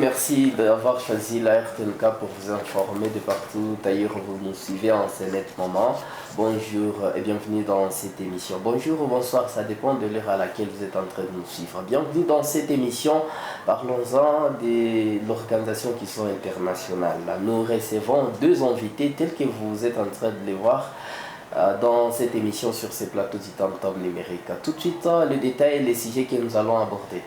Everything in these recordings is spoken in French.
merci d'avoir choisi la RTNK pour vous informer de partout ailleurs où vous nous suivez en ce net moment. Bonjour et bienvenue dans cette émission. Bonjour ou bonsoir, ça dépend de l'heure à laquelle vous êtes en train de nous suivre. Bienvenue dans cette émission, parlons-en de l'organisation qui sont internationales. Nous recevons deux invités tels que vous êtes en train de les voir dans cette émission sur ces plateaux du Tam-Tam numérique. Tout de suite, le détail et les sujets que nous allons aborder.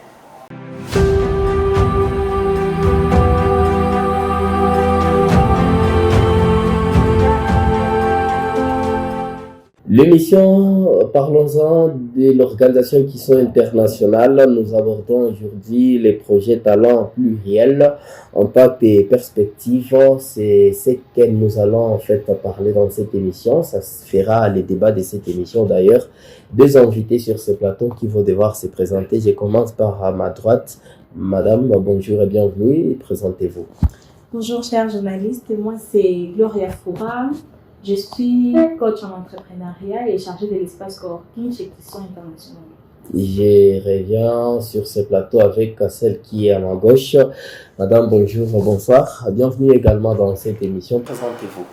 L'émission, parlons-en de l'organisation qui sont internationales. Nous abordons aujourd'hui les projets talents pluriels, impact et perspectives. C'est ce que nous allons en fait parler dans cette émission. Ça se fera le débat de cette émission d'ailleurs. Deux invités sur ce plateau qui vont devoir se présenter. Je commence par ma droite. Madame, bonjour et bienvenue. Présentez-vous. Bonjour chers journalistes, moi c'est Gloria Foura. Je suis coach en entrepreneuriat et chargée de l'espace coworking chez Clisson International. Je reviens sur ce plateau avec celle qui est à ma gauche. Madame, bonjour, bonsoir. Bienvenue également dans cette émission. Présentez-vous.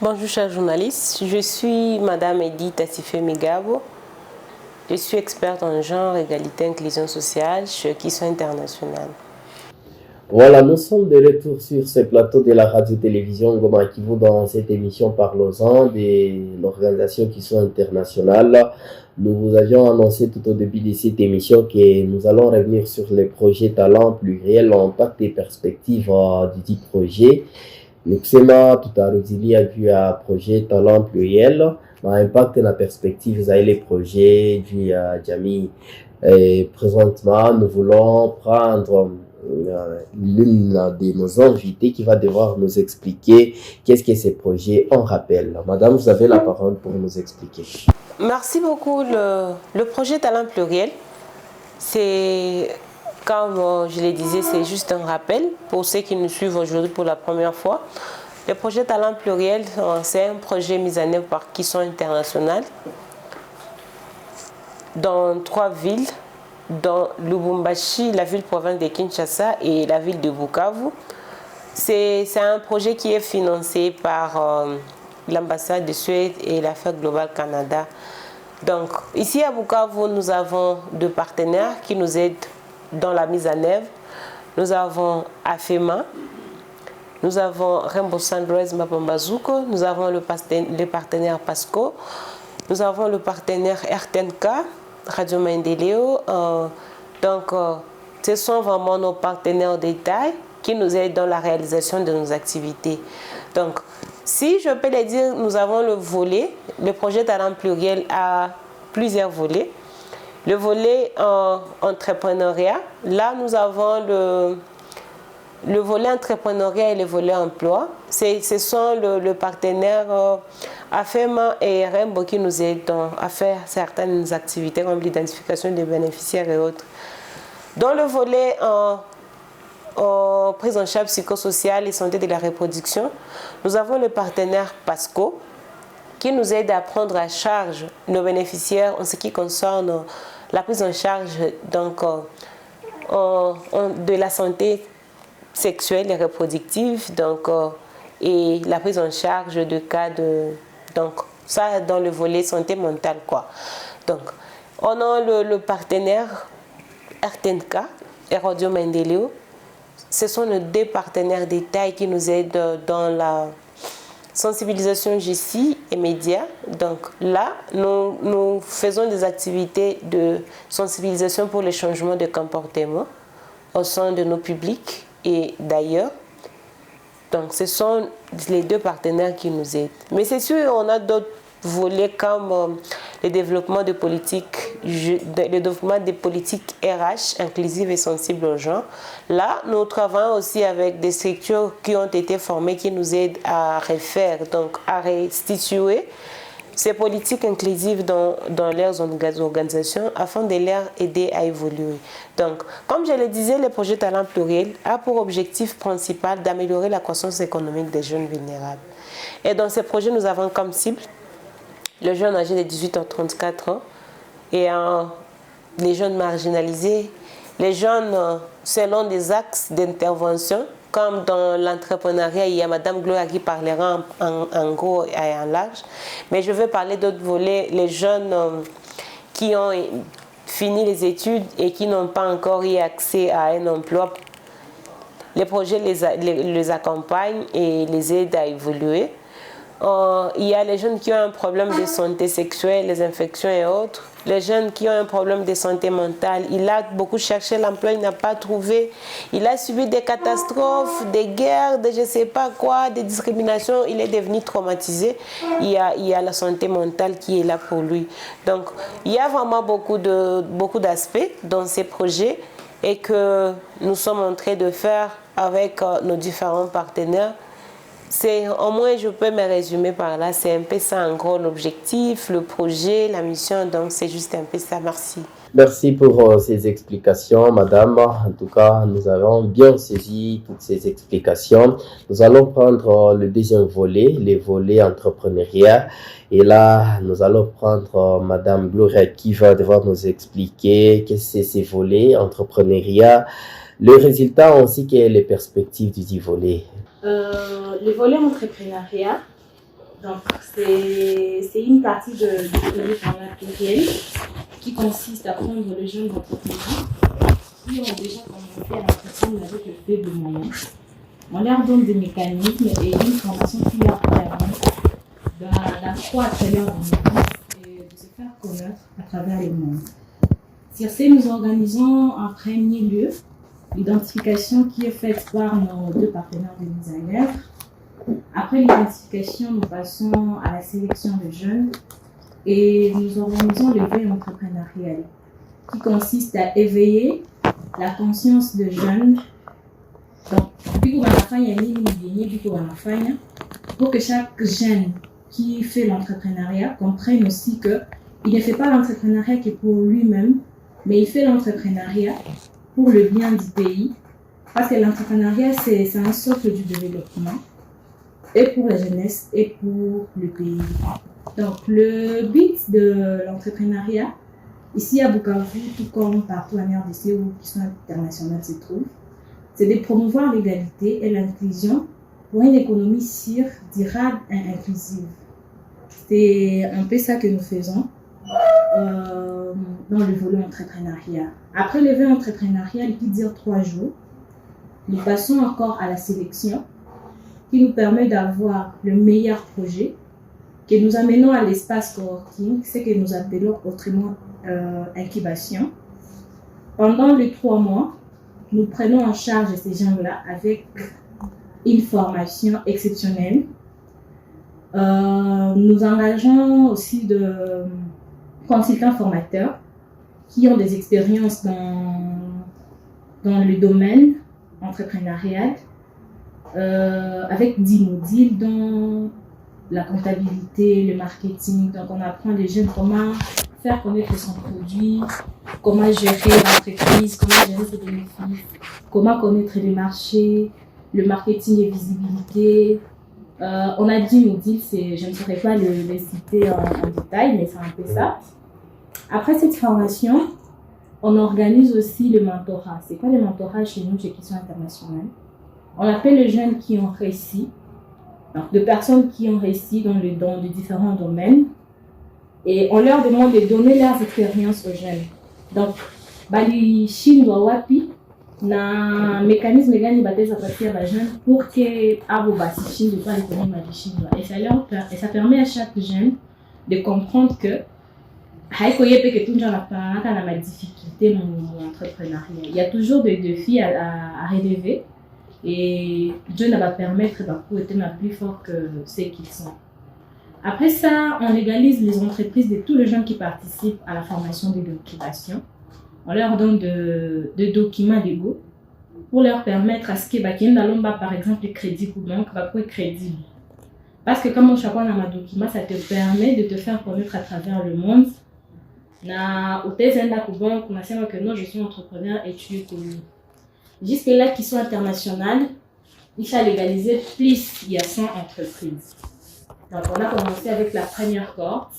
Bonjour chers journalistes, je suis Madame Edith Assifé Migabo. Je suis experte en genre, égalité, inclusion sociale chez Clisson International. Voilà, nous sommes de retour sur ce plateau de la radio-télévision Goma Kivu dans cette émission Parlons-en de l'organisation qui sont internationales. Nous vous avions annoncé tout au début de cette émission que nous allons revenir sur les projets talents pluriels, impact et perspectives du dit projet. Nous sommes tout à l'heure vu à projet talent pluriel, impact et la perspective, vous avez les projets du Jami. Et présentement, nous voulons prendre l'une de nos invités qui va devoir nous expliquer qu'est-ce que ces projets en rappellent. Madame, vous avez la parole pour nous expliquer. Merci beaucoup. Le projet Talent Pluriel, c'est, comme je le disais, c'est juste un rappel pour ceux qui nous suivent aujourd'hui pour la première fois. Le projet Talent Pluriel, c'est un projet mis en œuvre par Clisson International dans 3 villes, dans Lubumbashi, la ville-province de Kinshasa et la ville de Bukavu. C'est un projet qui est financé par l'ambassade de Suède et l'Affaires Globale Canada. Donc, ici à Bukavu, nous avons 2 partenaires qui nous aident dans la mise en œuvre. Nous avons AFEMA, nous avons Rainbow Sunrise Mapambazuko, nous avons le partenaire PASCO, nous avons le partenaire RTNK, Radio Mendeleo. Ce sont vraiment nos partenaires de taille qui nous aident dans la réalisation de nos activités. Donc, si je peux le dire, nous avons le volet, le projet Talent Pluriel a plusieurs volets. Le volet entrepreneuriat, là nous avons le volet entrepreneuriat et le volet emploi. Ce sont le partenaire AFEMA et Rainbow qui nous aident à faire certaines activités comme l'identification des bénéficiaires et autres. Dans le volet prise en charge psychosociale et santé de la reproduction, nous avons le partenaire PASCO qui nous aide à prendre à charge nos bénéficiaires en ce qui concerne la prise en charge donc, de la santé sexuelle et reproductive, donc, et la prise en charge de cas de... Donc, ça dans le volet santé mentale, quoi. Donc, on a le partenaire RTNK et Radio Mendeleo. Ce sont nos 2 partenaires de taille qui nous aident dans la sensibilisation GC et médias. Donc là, nous faisons des activités de sensibilisation pour les changements de comportement au sein de nos publics et d'ailleurs. Donc ce sont les 2 partenaires qui nous aident. Mais c'est sûr, on a d'autres volets comme le développement de politiques RH inclusives et sensibles aux gens. Là, nous travaillons aussi avec des structures qui ont été formées, qui nous aident à refaire, donc à restituer ces politiques inclusives dans leurs organisations afin de les aider à évoluer. Donc, comme je le disais, le projet Talent Pluriel a pour objectif principal d'améliorer la croissance économique des jeunes vulnérables. Et dans ce projet, nous avons comme cible les jeunes âgés de 18 à 34 ans et les jeunes marginalisés les jeunes selon des axes d'intervention. Comme dans l'entrepreneuriat, il y a Madame Gloria qui parlera en gros et en large. Mais je veux parler d'autres volets, les jeunes qui ont fini les études et qui n'ont pas encore eu accès à un emploi. Les projets les accompagnent et les aident à évoluer. Il y a les jeunes qui ont un problème de santé sexuelle, les infections et autres. Les jeunes qui ont un problème de santé mentale. Il a beaucoup cherché l'emploi, il n'a pas trouvé. Il a subi des catastrophes, des guerres, des je ne sais pas quoi, des discriminations. Il est devenu traumatisé. Il y a la santé mentale qui est là pour lui. Donc, il y a vraiment beaucoup d'aspects dans ces projets et que nous sommes en train de faire avec nos différents partenaires. Au moins, je peux me résumer par là. C'est un peu ça, en gros, l'objectif, le projet, la mission. Donc, c'est juste un peu ça. Merci. Merci pour ces explications, madame. En tout cas, nous avons bien saisi toutes ces explications. Nous allons prendre le deuxième volet, les volets entrepreneuriat. Et là, nous allons prendre madame Gloria qui va devoir nous expliquer qu'est-ce que c'est ces volets entrepreneuriat, le résultat ainsi que les perspectives du dit volet. Le volet entrepreneuriat, donc c'est une partie du projet pluriel qui consiste à prendre les jeunes entrepreneurs qui ont déjà commencé à entreprendre avec le faible moyen. On leur donne des mécanismes et une formation qui leur permet d'accroître leur entreprise et de se faire connaître à travers le monde. Sur ce, nous organisons en premier lieu l'identification qui est faite par nos deux partenaires de mise en œuvre. Après l'identification, nous passons à la sélection de jeunes et nous organisons l'éveil entrepreneurial qui consiste à éveiller la conscience de jeunes. Donc, pour que chaque jeune qui fait l'entrepreneuriat comprenne aussi qu'il ne fait pas l'entrepreneuriat que pour lui-même, mais il fait l'entrepreneuriat pour le bien du pays, parce que l'entrepreneuriat, c'est un socle du développement, et pour la jeunesse, et pour le pays. Donc, le but de l'entrepreneuriat, ici à Bukavu, tout comme partout en RDC où qui sont internationales se trouvent, c'est de promouvoir l'égalité et l'inclusion pour une économie sûre, durable et inclusive. C'est un peu ça que nous faisons dans le volet entrepreneuriat. Après l'éveil entrepreneurial qui dure 3 jours, nous passons encore à la sélection qui nous permet d'avoir le meilleur projet que nous amenons à l'espace coworking, ce que nous appelons autrement incubation. Pendant les 3 mois, nous prenons en charge ces gens-là avec une formation exceptionnelle. Nous engageons aussi de consultants formateurs qui ont des expériences dans le domaine entrepreneurial avec 10 modules dont la comptabilité, le marketing. Donc on apprend les jeunes comment faire connaître son produit, comment gérer l'entreprise, comment gérer ses bénéfices, comment connaître les marchés, le marketing et visibilité. On a 10 modules, je ne saurais pas les citer en détail, mais c'est un peu ça. Après cette formation, on organise aussi le mentorat. C'est quoi le mentorat chez nous, chez Question Internationale? On appelle les jeunes qui ont réussi, donc de personnes qui ont réussi dans les différents domaines, et on leur demande de donner leurs expériences aux jeunes. Donc, Bali Chine Wapi, na mécanisme gani bateza partir la jeune pour que abo basi Chine de pas les connaître ma chinois. Et ça permet à chaque jeune de comprendre que haiko yepe que tout le monde a ma difficulté mon entrepreneuriat. Il y a toujours des défis à relever et Dieu va permettre pour être plus fort que ceux qu'ils sont. Après ça, on légalise les entreprises de tous les gens qui participent à la formation de l'occupation. On leur donne de documents légaux pour leur permettre à ce que par exemple le crédit pour banque va être crédible. Parce que comme on chapeau dans ma document, ça te permet de te faire connaître à travers le monde. Na utezenda pour banque, on a que non, je suis entrepreneur et tu es connu. Jusque là qui sont internationales, il faut légaliser plus il y a 100 entreprises. Donc on a commencé avec la première cohorte,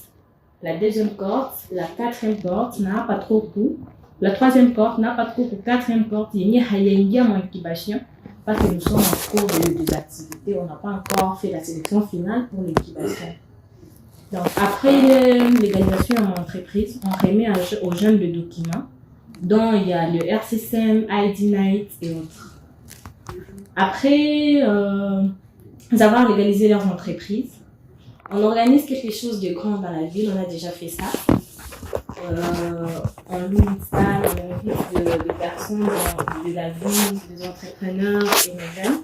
la deuxième cohorte, la quatrième cohorte, n'a pas trop court. La troisième porte n'a pas de cours. La quatrième porte, il y a une incubation parce que nous sommes en cours des activités. On n'a pas encore fait la sélection finale pour l'incubation. Donc, après l'égalisation en entreprise, on remet aux jeunes le document dont il y a le RCCM, ID Night et autres. Après avoir légalisé leurs entreprises, on organise quelque chose de grand dans la ville. On a déjà fait ça. On loue une salle, on invite des personnes de la ville, des entrepreneurs et des jeunes.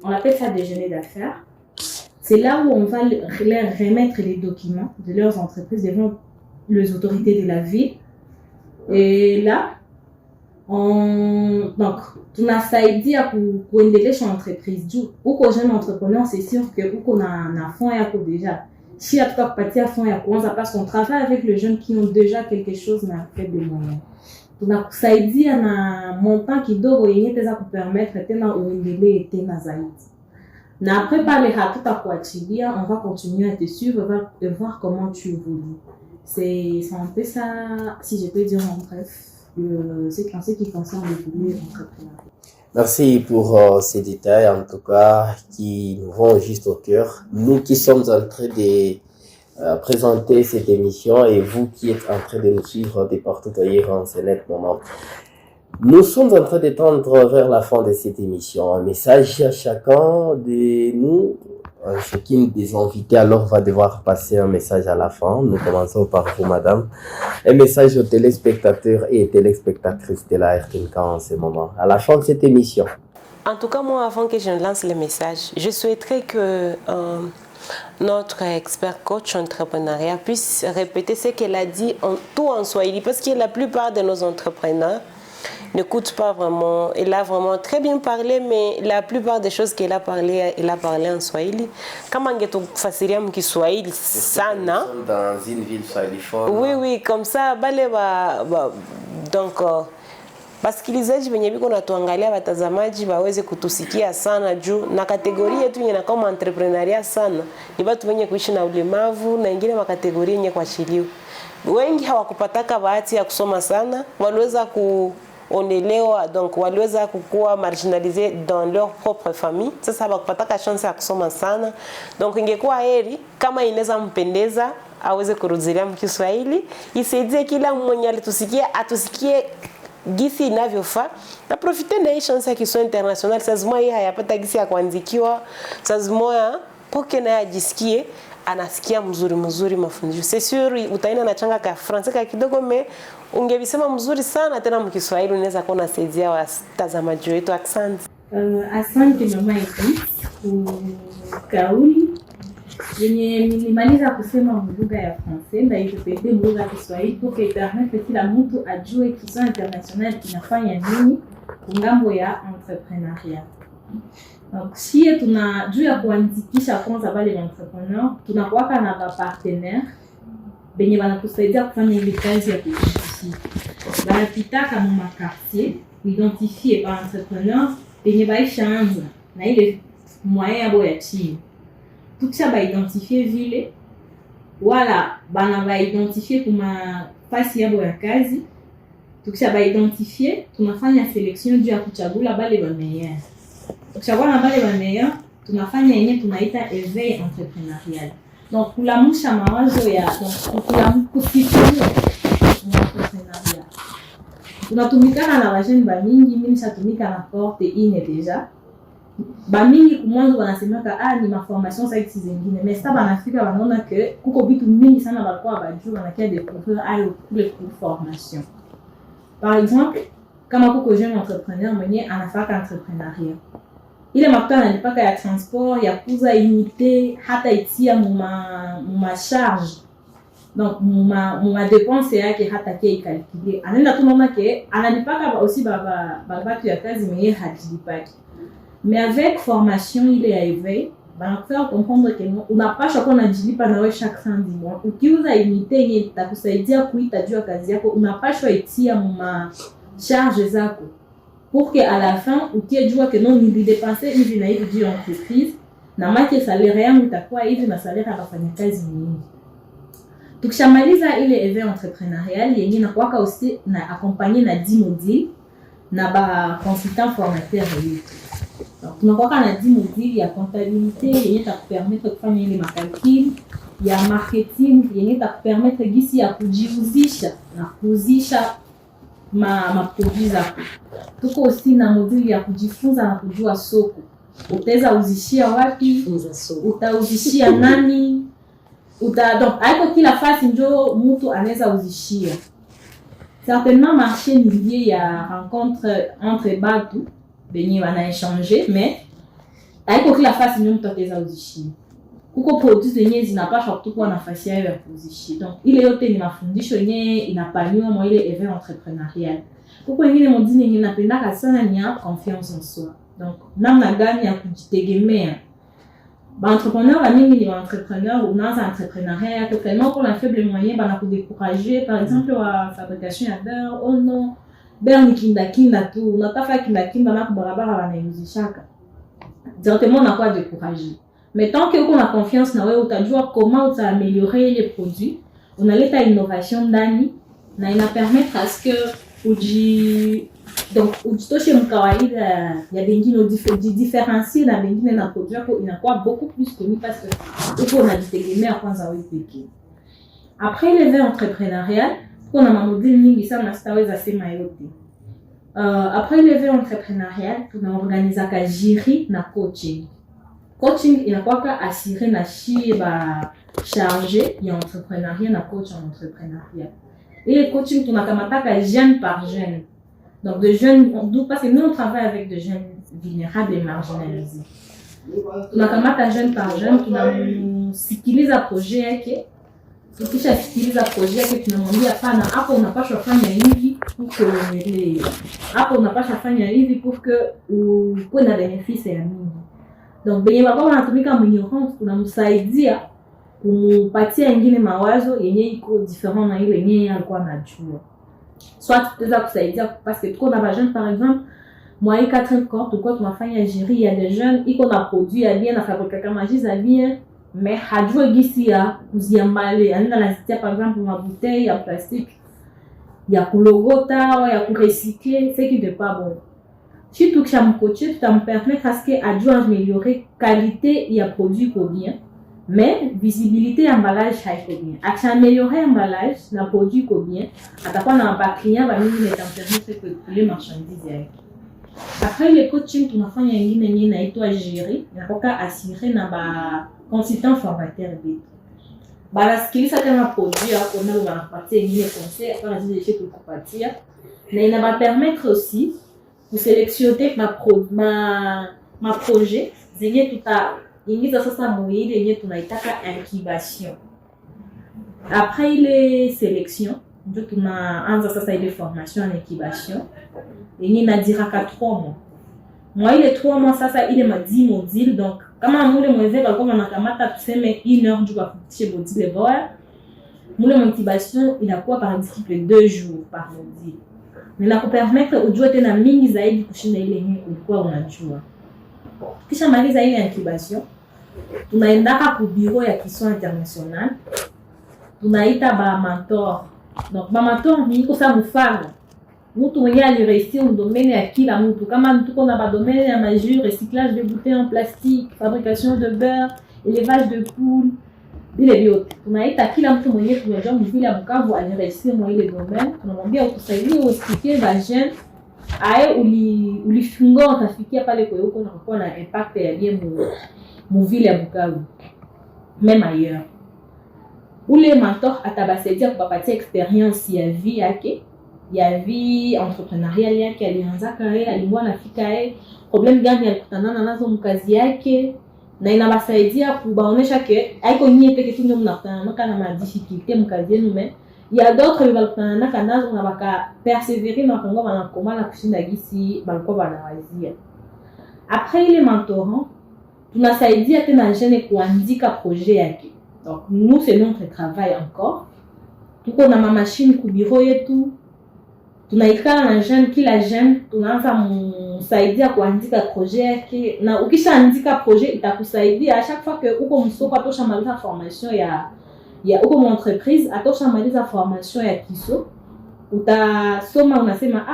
On appelle ça déjeuner d'affaires. C'est là où on va leur remettre les documents de leurs entreprises devant les autorités de la ville. Et là, donc, tunasaidia kuendelesha entreprise juu huko jeune entrepreneur, c'est sûr que huko na fonds yako déjà. Si hatuka kupatia fonds ya kwanza parce qu'on travaille avec les jeunes qui ont déjà quelque chose na fait de moyens. Tunakusaidia na montant kidogo yenye teza kupermettre tena uendelee tena zaidi. Na après pale hatutakuachilia, on va continuer à te suivre et voir comment tu évolues. C'est un peu ça, si je peux dire en bref, ce qui concerne le milieu entrepreneurial. Merci pour ces détails, en tout cas, qui nous vont juste au cœur. Nous qui sommes en train de présenter cette émission et vous qui êtes en train de nous suivre de partout ailleurs en ce net moment. Nous sommes en train de tendre vers la fin de cette émission. Un message à chacun de nous. Chacune des invités alors va devoir passer un message à la fin. Nous commençons par vous, madame. Un message aux téléspectateurs et téléspectatrices de la RTNK en ce moment, à la fin de cette émission. En tout cas, moi, avant que je lance le message, je souhaiterais que notre expert coach entrepreneuriat puisse répéter ce qu'elle a dit tout en swahili, parce que la plupart de nos entrepreneurs n'écoute pas vraiment. Elle a vraiment très bien parlé, mais la plupart des choses qu'elle a parlé, elle a parlé en swahili. Kama angetufasiria mkiswahili sana. Dans une ville swahiliphone. Oui, comme ça, donc wasikilizaji wenye biko natuangalia, watazamaji waweze kutusikia sana juu na kategoria yetu yenye kama entrepreneuria sana ni watu wenye kuishi na ulemavu na ingine makategoria yenye kuachiliwa. Wengi hawakupataka bahati ya kusoma sana, waliweza kuonelewa, donc waliweza kukua marginalisé dans leur propre famille. Sasa hawakupataka chance ya kusoma sana, donc ingekuwa heri kama inaweza mpendeza aweze kurudilia mkiswahili, isaidie kila mwenye alitusikia atusikie gisi inavyofaa na profiter na hii chance ya Kiswahili international. Sasa hii hayapata gisi ya kuandikiwa, sasa poke na ajisikie anasikia mzuri mafundisho. C'est sûr utaina na changa ka français ka kidogo, me ungevisema mzuri sana tena mkiswahili unaweza kuona saidia watazamaji wetu. Asante. Asante mama yetu kauli yenye nilimaliza kusema lugha ya français na ipepete lugha ya Kiswahili pour que permettre kila mtu ajue Kiswahili international kinafanya nini kungambo ya entrepreneuriat. Donc si tunajua kuandikisha kwanza bale entrepreneur, tunakuwa na ba partenaire benye banatusaidia kufanya ile kazi ya kuishi. Banapitaka mu quartier identifié par entrepreneur benye baishaanza na ile moyen yabo ya chini. Tukisha ba identifier vile wala bana ba identifier kuma fasi yabo ya kazi. Tukisha ba identifier tunafanya selection juu ya kuchagula bale ba meilleur. Tukishakuwa na bale ba meilleur tunafanya yenye tunaita éveil entrepreneurial. Donc kulamusha mawazo ya kufikiria entrepreneuriat. Tunatumikana na wajeni ba mingi, mimi nishatumika na porte ine deja. Ba mingi kumwanzo wanasemaka ni ma formation ça existe zingine, mais ça banafika wanaona que kuko vitu mingi sana balikuwa bajua wanakia découvrir pour les cours formation. Par exemple, kama kuko jeune entrepreneur mwenye anafaka entrepreneuriat, ile mafuta analipaka ya transport, ya kuuza unité, hata itia muma charge. Donc muma dépense yake hata kia ikalikulie. Anaenda tu mama ke analipaka aussi batu ya kazi mwenye hajilipaki. Mais avec formation ile ya éveil, va faire comprendre que unapaswa kuwa unajilipa nawe chaque 110 mois. Ukiuza unité yenye itakusaidia kuita juu ya kazi yako, unapaswa itia muma charge zako. Pour que à la fin ukijua que non nilidepenser hivi na hivi juu ya entreprise na maki salaire yangu itakuwa hivi na salaire ya wafanyakazi wengi. Tukishamaliza ile éveil entrepreneurial yenye na kuwaka aussi na accompagner na 10 modules na ba consultant formateur yetu. Donc tunakuwa na 10 modules ya comptabilité yenye takupermettre kufanya ile makalkuli, ya marketing yenye takupermettre gisi ya kujiuzisha na kuuzisha ma produits zako. Tuko aussi na module ya kujifunza na kujua soko. Utaweza uzishia wapi? Utauzishia nani? Donc haiko kila fasi ndio mtu anaweza uzishia. Certainement marché ni lié ya rencontre entre batu benye wana échanger, mais haiko kila fasi ndio mtu ataweza uzishia. Kuko produits zenye zinapaswa kutokuwa nafasi yao ya kuzishia. Donc ile yote ni mafundisho yenye inapaniwa mwa ile éveil entrepreneurial. Kuko ingine module yenye napendaka sana ni ya confiance en soi. Donc namna gani ya kujitegemea. Ba entrepreneur ba mingi ni ba entrepreneur unaanza entrepreneuriat yako tellement pour la faible moyen bana kudécourager. Par exemple wa fabrication ya beurre, oh non beurre ni kinda tu unataka kinda na kubarabara wanaimuzishaka directement na kwa décourager. Mais tant que uko na confiance na wewe utajua comment utaaméliorer les produits, unaleta innovation ndani na ina permettre à ce que donc ujitoshe mkawaida ya bengine différencier na bengine na produit yako inakuwa beaucoup plus connu parce que uko unajitegemea kwanza wewe pekee. Après l'éveil entrepreneurial, kuna mamodule mingi sana sitaweza sema yote. Après l'éveil entrepreneurial, tunaorganiza ka jury na coaching. Coaching inakuwa assuré na shie ba chargé ya entrepreneuriat na coach en entrepreneuriat. Et le coaching tunakamata jeune par jeune. Donc de jeunes, parce que nous on travaille avec de jeunes vulnérables et marginalisés. Tunakamata jeune par jeune, tunasikiliza projet yake. Tukisha sikiliza projet yake tunamwambia pana hapo unapaswa fanya hivi pour que uendelee. Hapo unapaswa fanya hivi pour que ukuwe na bénéfice ya mingi. Donc benye baba wanatumika mwenyewe tunamsaidia kumpatia ingine mawazo yenye iko different na ile yenye alikuwa anajua. Soit tutaweza kusaidia parce que tuko na ba jeunes par exemple moi 4 corps tukua tunafanya jury ya des jeunes iko na produit ya bien na fabriquer kama jiza bien mais hajua gisi ya kuziambale anaenda nazitia par exemple ma bouteille ya plastique ya kulogota ou ya kurecycler ce qui n'est pas bon. Si tu as coaché, tu vas permettre à ce que améliorer qualité et produit pour bien, mais visibilité emballage haiko bien. À améliorer emballage, na produit pour bien, à ta part na pas client va nous permettre que les marchandises aient. Après le coaching, tu vas faire une na ito à gérer, na koka assurer na ba consultant formateur bit. Ba la skill ça tellement produit à on a va partir une conseil à faire des choses pour partir. Mais il va permettre aussi pour sélectionner ma projet zenye ingiza sasa muile yenye tunaitaka incubation. Après les sélections ndio tunaanza sasa ile formation en incubation yenye inadiraka 3 mois. Moi ile 3 mois sasa ile ma 10 modules donc kama mule mweze balikuwa wanakamata tuseme 1 heure juu kufikia module bora. Mule incubation inakuwa par exemple 2 jours par module. Ninakupermettre ujue tena mingi zaidi kushinda ile yenyewe ulikuwa unajua. Kisha maliza ile incubation, tunaendaka ku bureau ya Kiswa International. Tunaita ba mentor. Donc ba mentor ni kosa mfano. Mtu mwenye alireussi mu domaine ya kila mtu. Kama tuko na ba domaine ya majeur, recyclage de bouteilles en plastique, fabrication de beurre, élevage de poules, ile vyote. Tunaita kila mtu mwenye tunajua mvile Bukavu alireussi mu ile domaine. Tunamwambia utusaidie usikie ba jeune aye ulifunga utafikia pale kwa huko na kuwa na impact ya bien mu ville ya Bukavu. Même ailleurs. Ule mentor atabasaidia kupapatia experience ya vie yake, ya vie entrepreneuriale yake alianza kare, alikuwa anafika problem gani alikutana nazo mkazi yake na inabasaidia kubaonesha ke haiko nyie peke tu ndio mnakutana na difficulté mkazi yenu mais il y a d'autres balkana na kanazo na baka persévérer na kongo bana komala kushinda gisi balikuwa banawazia. Après ile mentorant tunasaidia tena jeune kuandika projet yake. Donc nous c'est notre travail encore. Tuko na machine ku bureau yetu. Tunaikala na jeune kila jeune tunaanza msaidia kuandika projet yake na ukishaandika projet itakusaidia à chaque fois que uko msoko atosha maliza formation ya uko mwa entreprise atoshamaliza formation ya kiso, utasoma unasema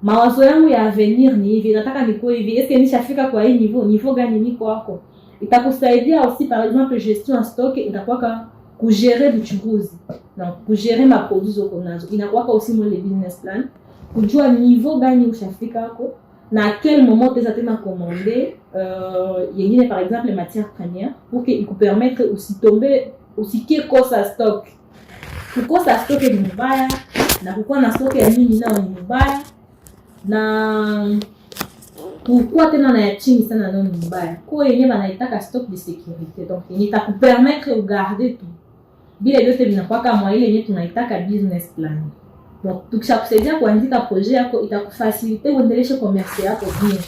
mawazo yangu ya avenir ni hivi, nataka nikuwe hivi, eske nishafika kwa hii niveau gani niko wako. Itakusaidia aussi par exemple gestion en stock, itakuwa kugérer uchunguzi, donc kugérer ma produits uko nazo, inakuwa aussi mon le business plan, kujua niveau gani ushafika wako na à quel moment tu as commandé yengine par exemple les matières premières pour que ils permettre aussi tomber aussi kukosa stock, kukosa stock ni mbaya na kukuwa na stock ya nyingi nao ni mbaya, na kukuwa tena na ya chini sana nao ni mbaya. Kwa yenyewe wanaitaka stock de sécurité, donc itakupermettre ugarder tout bila yote vinakuwa kama ile yenyewe tunaitaka business plan. Donc tukishakusaidia kuandika projet yako itakufasilite uendeleshe commerce yako bien.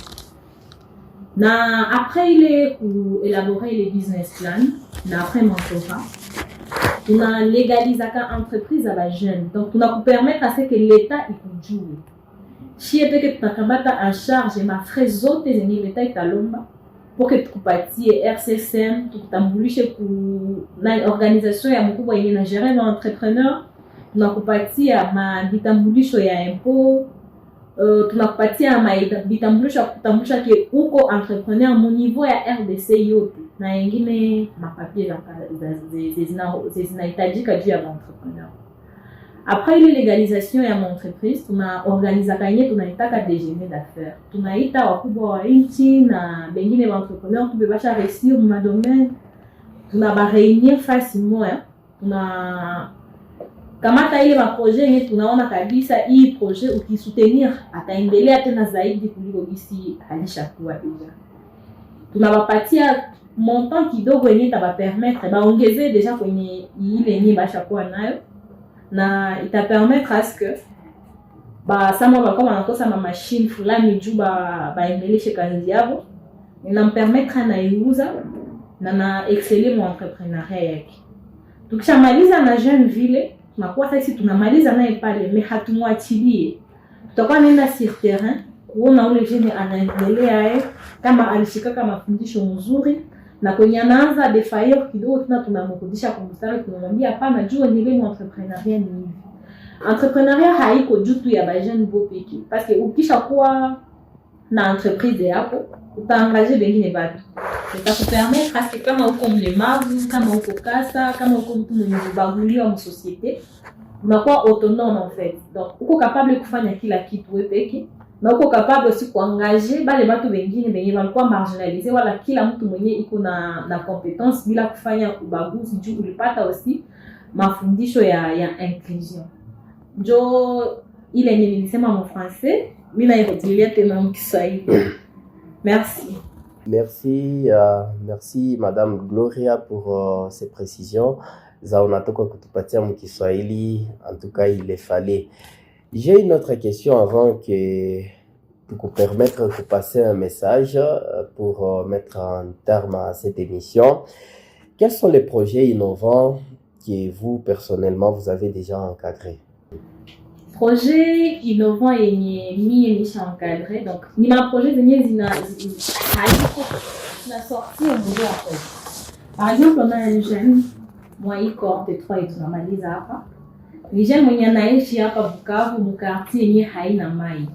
Na après ile élaborer les business plan na après mentorat, tuna légaliser ka entreprise à la jeune. Donc tunakupermettre à ce que l'état ikujue. Chie peke tunakamata en charge ma frais zote zenye l'état italomba pour que tukupatie RCSM, tukutambulishe na organisation ya mkubwa yenye na gérer na entrepreneur, tunakupatia vitambulisho ya impôt, tunakupatia vitambulisho ya kutambulisha ke uko entrepreneur mu niveau ya RDC yote na yengine mapapie zinahitajika juu ya entrepreneur. Après ile légalisation ya entreprise, tunaorganiza kanye tunaitaka déjeuner d'affaires. Tunaita wakubwa wa nchi na bengine wa entrepreneur tubebasha réussir mu domaine. Tunaba réunir face moya. Kamata ile maprojet yenye tunaona kabisa hii projet ukisoutenir ataendelea tena zaidi kuliko gisi alishakuwa deja. Tunawapatia montant kidogo yenye tabapermettre baongeze deja kwenye ile yenye bashakuwa nayo, na itapermettre à ce que sama bakoma wanakosa ma machine fulani juu baendeleshe kazi yao, inampermettre na iuza na exceller mu entrepreneuriat yake. Tukishamaliza na jeune vile tunakuwa sasa tunamaliza naye pale, mais hatumwachilie. Tutakuwa nenda sur terrain kuona ule jeune anaendelea kama alishika kama mafundisho mzuri, na kwenye anaanza defaillir kidogo tunamrudisha kwa mstari, tunamwambia hapana, jua ni wewe entrepreneuriat ni hivi. Entrepreneuriat haiko juu tu ya jeune bopeki, parce que ukishakuwa na entreprise yako utaangaje bengine bado. Itakupermettre parce que kama uko mlemavu, kama uko kasa, kama uko mtu mwenye ubaguliwa mu société, unakuwa autonome en fait. Donc uko capable kufanya kila kitu wewe peke, na uko capable aussi kuangaje bale watu wengine benye walikuwa marginalisés, wala kila mtu mwenye iko na compétence bila kufanya ubaguzi juu ulipata aussi mafundisho ya inclusion. Jo ile nilisema mu français, mimi nairutilia tena mu Kiswahili. Merci. Merci Madame Gloria pour ces précisions. Za unatoka kutupatia mu Kiswahili, en tout cas il les fallait. J'ai une autre question avant que pour permettre de passer un message pour mettre un terme à cette émission. Quels sont les projets innovants que vous personnellement vous avez déjà encadrés? Projet innovant yenye mimi nishaencadré, donc ni ma projet zenye zina sorti un projet après. Par exemple, on a un jeune moi cohorte 3 et tunamaliza hapa. Ni jeune mwenye anaishi hapa Bukavu mu quartier yenye haina mai.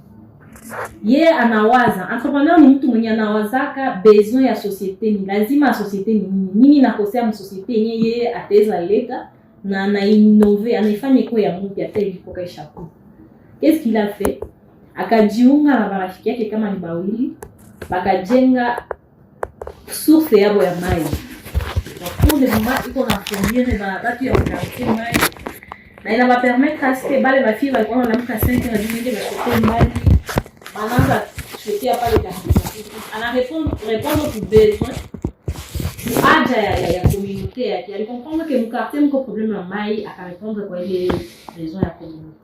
Yeye anawaza, entrepreneur ni mtu mwenye anawazaka besoin ya société, ni lazima société ni nini nakosea mu société yenye yeye ataweza leta na anainnover, anaifanya kwa ya mpya tena ilipoka ishaku. Qu'est-ce qu'il a fait? Akajiunga na marafiki yake kama ni bawili, bakajenga source yabo ya mai. Pour le moment, iko na fournir na batu ya quartier mai. Na ina va permettre à ce que bale ba fille va prendre la mka 5 heures du matin va côté mai. Bananga jeter pas le quartier. Ana répondre aux besoins. Aja ya communauté yake. Ali comprendre que mu quartier mko problème ya mai, aka répondre kwa ile besoin ya communauté.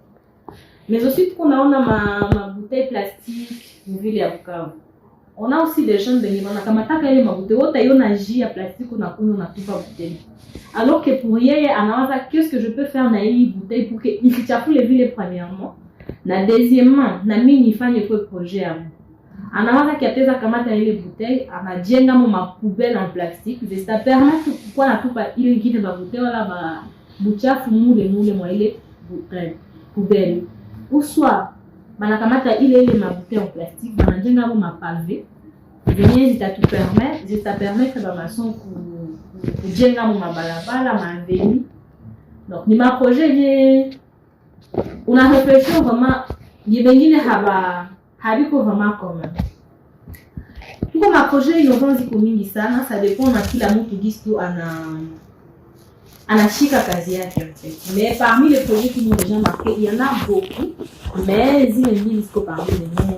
Mais aussi qu'on a ma bouteille plastique mu ville ya Bukavu. On a aussi des jeunes bénévoles kama taka ile mabute wote yona jus ya plastique na kuno na tupa bouteille. Alors que pour yeye anawaza qu'est-ce que je peux faire na hii bouteille pour que ifichafule vile premièrement. Na deuxièmement na mimi nifanye kwa projet yangu. anaweza kiateza kamata ile bouteille anajenga mo ma poubelle en plastique ça permet kwa natupa ile ingine ba bouteille wala ba buchafu mule mwa ile poubelle ou soit banakamata ile ma bouteille en plastique banajenga mo ma pavé zenye zitapermettre ba maçon kujenga mo mabalabala maaveni. Donc ni ma projet ye una réflexion vraiment ye bengine habiko vraiment commun. Tuko ma projet innovant ziko mingi sana, ça dépend na kila mtu gisi tu anashika kazi yake en fait. Mais parmi les projets qui m'ont déjà marqué, il y en a beaucoup, mais zile mbili ziko parmi les miens,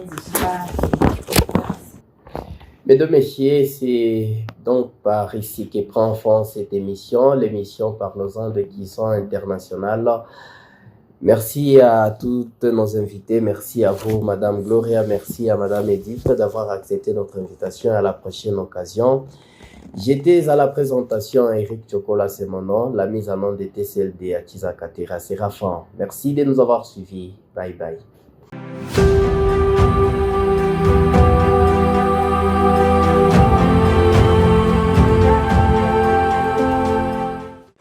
Mesdames, Messieurs, c'est donc par ici que prend fin cette émission, l'émission Parlons-en de Cuisson internationale. Merci à toutes nos invités, merci à vous, Madame Gloria, merci à Madame Edith d'avoir accepté notre invitation. À la prochaine occasion. J'étais à la présentation, Eric Chokola, c'est mon nom. La mise en onde était celle de Akiza Katera Séraphin. Merci de nous avoir suivis. Bye bye.